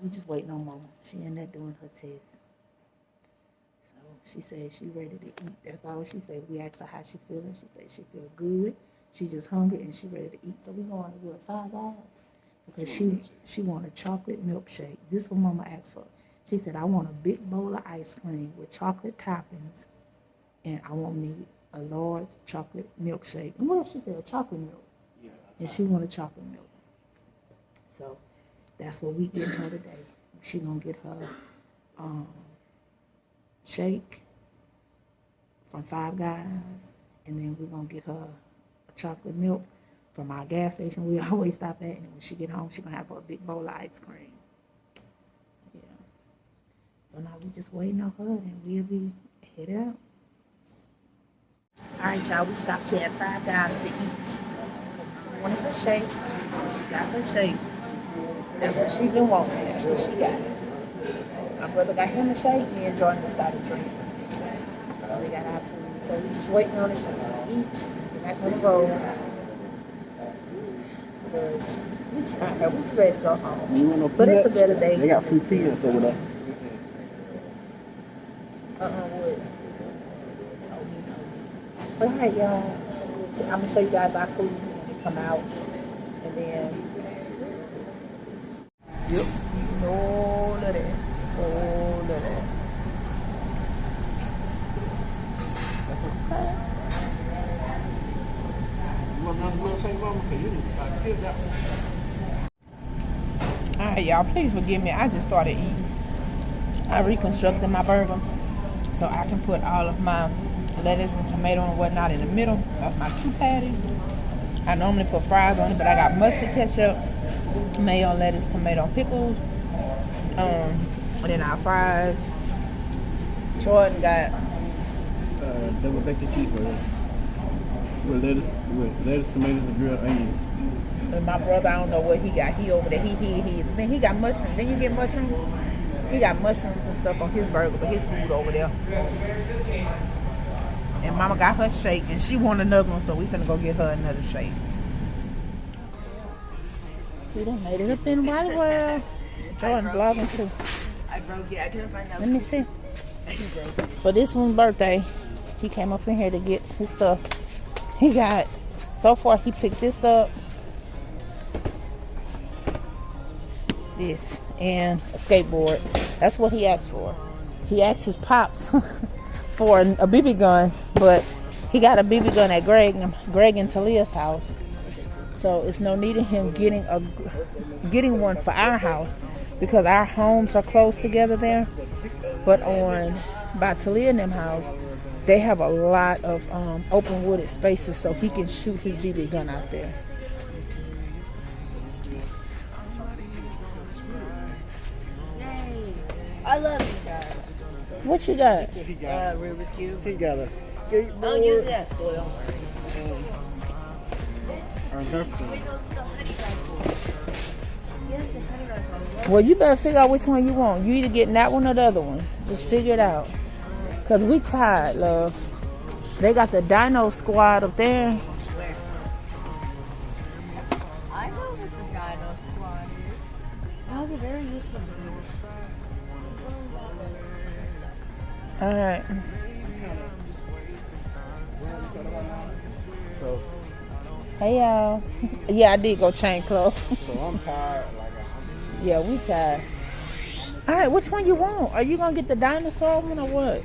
we just waiting on Mama. She in there doing her test. So she said she ready to eat. That's all she said. We asked her how she feeling. She said she feel good. She just hungry and she ready to eat. So we going to do it $5 because she want a chocolate milkshake. This what Mama asked for. She said, I want a big bowl of ice cream with chocolate toppings, and I want me a large chocolate milkshake. And what else she said? A chocolate milk. Yeah. And she want a chocolate milk. So that's what we getting her today. She gonna get her shake from Five Guys, and then we're gonna get her a chocolate milk from our gas station we always stop at, and when she get home, she gonna have her a big bowl of ice cream. Yeah. So now we just waiting on her, and we'll be headed out. All right, y'all. We stopped here at Five Guys to eat. Mama wanted her shake, so she got her shake. That's what she been wanting. That's what she got. My brother got him a shake. Me and Jordan just got a drink. We got our food, so we just waiting on it so we can eat. Get back on the road. Because we tired. We just ready to go home. But it's a better day. They got free peanuts over there. What? But all right, y'all. So I'm gonna show you guys our food when we come out, and then. Yep. All of that. All of that. That's okay. Alright, y'all, please forgive me. I just started eating. I reconstructed my burger so I can put all of my lettuce and tomato and whatnot in the middle of my 2 patties. I normally put fries on it, but I got mustard ketchup, mayo, lettuce, tomato, pickles, and then our fries. Jordan got double bacon cheeseburger with lettuce, tomatoes, and grilled onions. And my brother, I don't know what he got. He over there. Then he got mushrooms. Then you get mushrooms. He got mushrooms and stuff on his burger, but his food over there. And Mama got her shake, and she wanted another one, so we finna go get her another shake. We done made it up in White World. Jordan vlogging too. I broke it. I couldn't find out. Let me see. For this one's birthday, he came up in here to get his stuff. He got, so far he picked this up, this, and a skateboard. That's what he asked for. He asked his pops for a BB gun, but he got a BB gun at Greg and Talia's house. So it's no need in him getting one for our house because our homes are close together there. But by Talia and them house, they have a lot of open wooded spaces, so he can shoot his BB gun out there. Yay! I love you guys. What you got? Rubik's Cube. He got a skateboard. Don't use that school, don't worry. Well, you better figure out which one you want. You either getting that one or the other one. Just figure it out. Because we tired, love. They got the Dino Squad up there. Where? I know what the Dino Squad is. That was a very useful video. Alright. So, hey y'all. Yeah, I did go change clothes. so I'm tired. Yeah, we tired. Alright, which one you want? Are you gonna get the dinosaur one or what?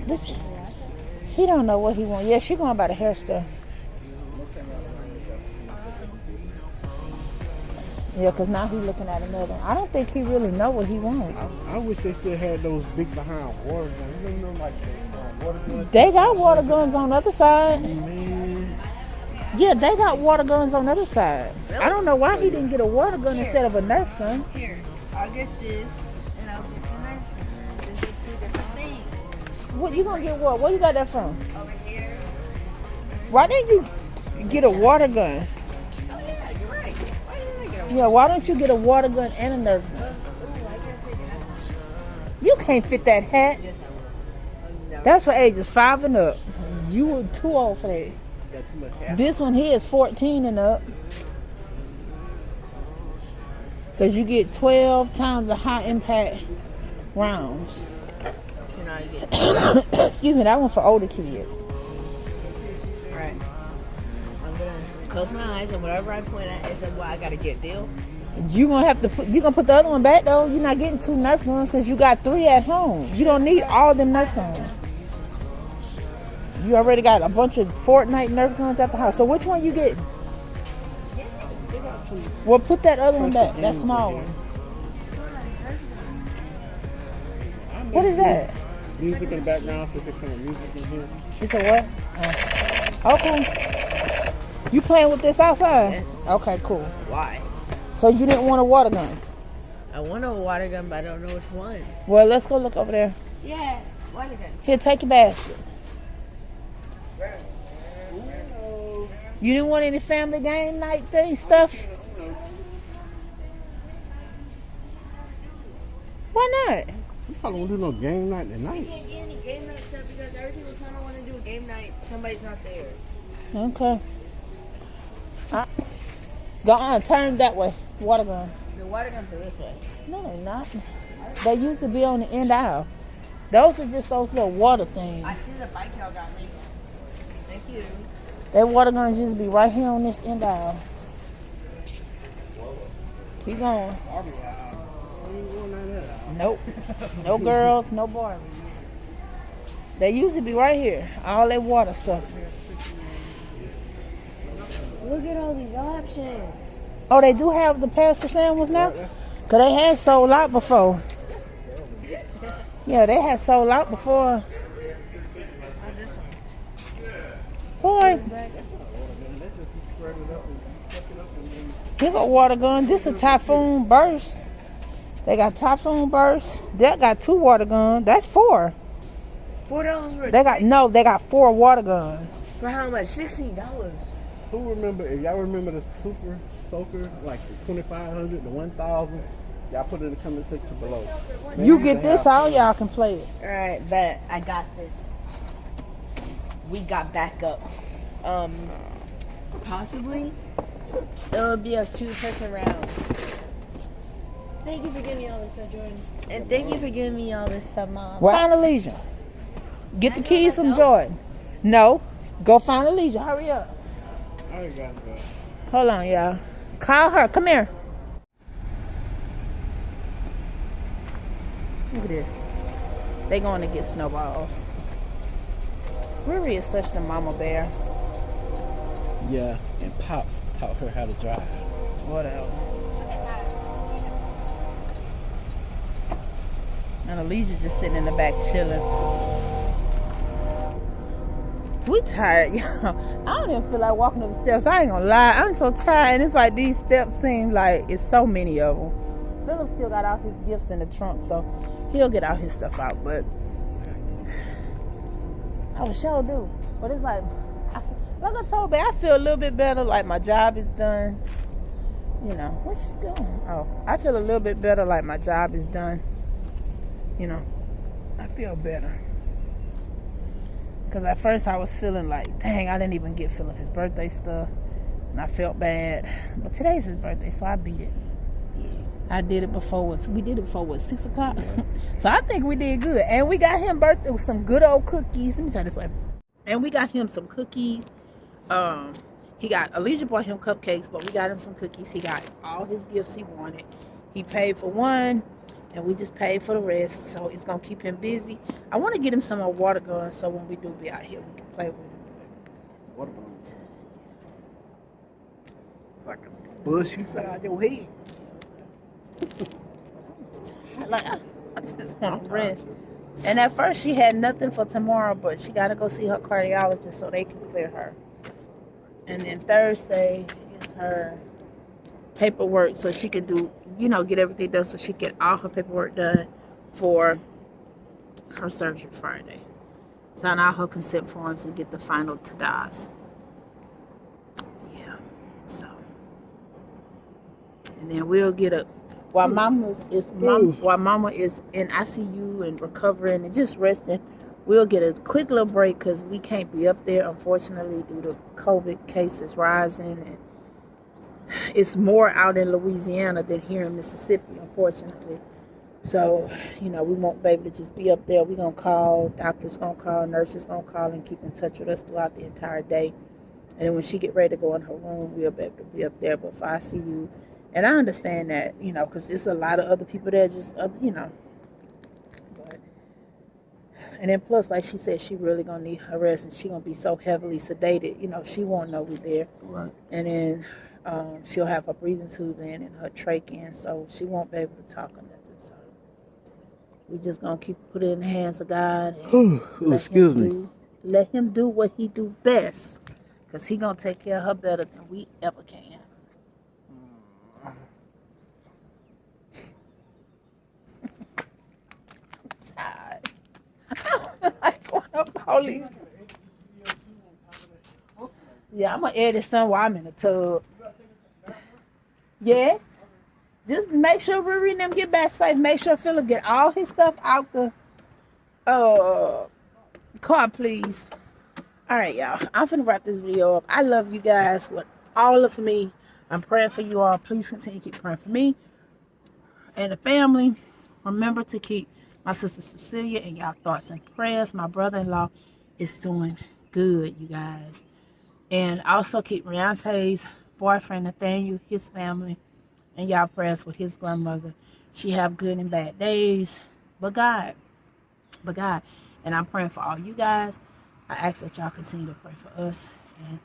This, he don't know what he want. Yeah, she going by the hair stuff. Yeah, because now he's looking at another one. I don't think he really know what he wants. I wish they still had those big behind water guns. You know, like water guns. They got water guns on the other side. Man. Yeah, they got water guns on the other side. Really? I don't know why he didn't get a water gun instead of a Nerf gun. Here, I'll get this, and I'll get the Nerf gun. These are 2 different things. What you gonna get? Where you got that from? Over here. Why didn't you get a water gun? Oh yeah, you're right. Why didn't I get a Yeah, why don't you get a water gun and a Nerf gun? Ooh, I can't figure it out. You can't fit that hat. No. That's for ages 5 and up. You were too old for that. Got too much hair. This one here is 14 and up. Because you get 12 times the high impact rounds. Can I get Excuse me, that one for older kids. right? I'm gonna close my eyes and whatever I point at is what I gotta get. Deal? You gonna have to put, you gonna put the other one back though. You're not getting 2 Nerf guns because you got 3 at home. You don't need all them Nerf guns. You already got a bunch of Fortnite Nerf guns at the house. So which one you getting? Well, put that other one back. That small one. What is that? Music in the background, so they playing music in here. It's a what? Oh. Okay. You playing with this outside? Yes. Okay, cool. Why? So you didn't want a water gun? I want a water gun, but I don't know which one. Well, let's go look over there. Yeah, water gun. Here, take your basket. You didn't want any family game night thing stuff? Why not? We probably won't do no game night I tonight. can't get any game night stuff because every single time I want to do a game night, somebody's not there. Okay. Go on, turn that way. Water guns. The water guns are this way. No, they're not. They used to be on the end aisle. Those are just those little water things. I see the bike y'all got me. Thank you. That water guns used to be right here on this end aisle. Keep going. Nope. No girls, no Barbies. They used to be right here. All that water stuff. Look at all these options. Oh, they do have the Paris Percent ones now? Because they had sold out before. Yeah, they had sold out before. Oh, this one. Boy, here go water gun. This a Typhoon Burst. They got Typhoon Burst. They got 2 water guns. That's 4. $4 worth. They got 4 water guns. For how much? $16. Who remember, if y'all remember the Super Soaker, like the 2500, the 1000, y'all put it in the comment section below. You get this, all y'all can play it. Alright, bet. I got this. We got backup. Possibly, it'll be a 2-person round. Thank you for giving me all this stuff, Jordan. And thank you for giving me all this stuff, Mom. Find Alisha. Get the keys from Jordan. No, go find Alisha. Hurry up. I already got that. Hold on, y'all. Call her. Come here. Look at this. They going to get snowballs. Riri is such the mama bear. Yeah, and Pops taught her how to drive. Whatever. And Alicia's just sitting in the back chilling. We tired, y'all. I don't even feel like walking up the steps. I ain't gonna lie. I'm so tired. And it's like these steps seem like it's so many of them. Phillip still got all his gifts in the trunk, so he'll get all his stuff out. But I would sure do. But it's like I told Babe, I feel a little bit better. Like my job is done. You know, what you doing? Oh, I feel a little bit better. Like my job is done. You know, I feel better. Because at first I was feeling like, dang, I didn't even get Phillip his birthday stuff. And I felt bad. But today's his birthday, so I beat it. I did it before. We did it before, 6 o'clock? So I think we did good. And we got him birthday with some good old cookies. Let me turn this way. And we got him some cookies. Alisha bought him cupcakes, but we got him some cookies. He got all his gifts he wanted. He paid for one. And we just paid for the rest, so it's gonna keep him busy. I want to get him some more water guns, so when we do be out here, we can play with him. Water balloons. It's like a bush you set out your head. I just want to rest. And at first, she had nothing for tomorrow, but she got to go see her cardiologist so they can clear her. And then Thursday is her paperwork, so she can do, get everything done so she can get all her paperwork done for her surgery Friday. Sign all her consent forms and get the final tadas. Yeah, so. And then we'll get up. While Mama is in ICU and recovering and just resting, we'll get a quick little break because we can't be up there, unfortunately, due to COVID cases rising. And it's more out in Louisiana than here in Mississippi, unfortunately. So, we won't be able to just be up there. We're going to call, doctors going to call, nurses going to call and keep in touch with us throughout the entire day. And then when she get ready to go in her room, we'll be able to be up there. But for ICU, and I understand that, because there's a lot of other people there just, But, and then plus, like she said, she really going to need her rest. And she going to be so heavily sedated, she won't know we're there. Right. And then she'll have her breathing tube in and her trach in. So she won't be able to talk or nothing. So we just going to put it in the hands of God. Excuse me. Let him do what he do best. Because he going to take care of her better than we ever can. I'm tired. Like going up police. Yeah, I'm going to edit some while I'm in the tub. Yes. Just make sure Riri and them get back safe. Make sure Phillip get all his stuff out the car, please. All right, y'all. I'm finna wrap this video up. I love you guys with all of me. I'm praying for you all. Please continue to keep praying for me and the family. Remember to keep my sister Cecilia in y'all thoughts and prayers. My brother-in-law is doing good, you guys. And also keep Reonte's boyfriend Nathaniel, his family, and y'all prayers with his grandmother. She have good and bad days, but God. And I'm praying for all you guys. I ask that y'all continue to pray for us, and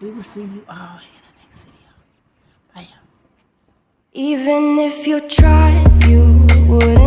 we will see you all in the next video. Bye. Even if you tried, you wouldn't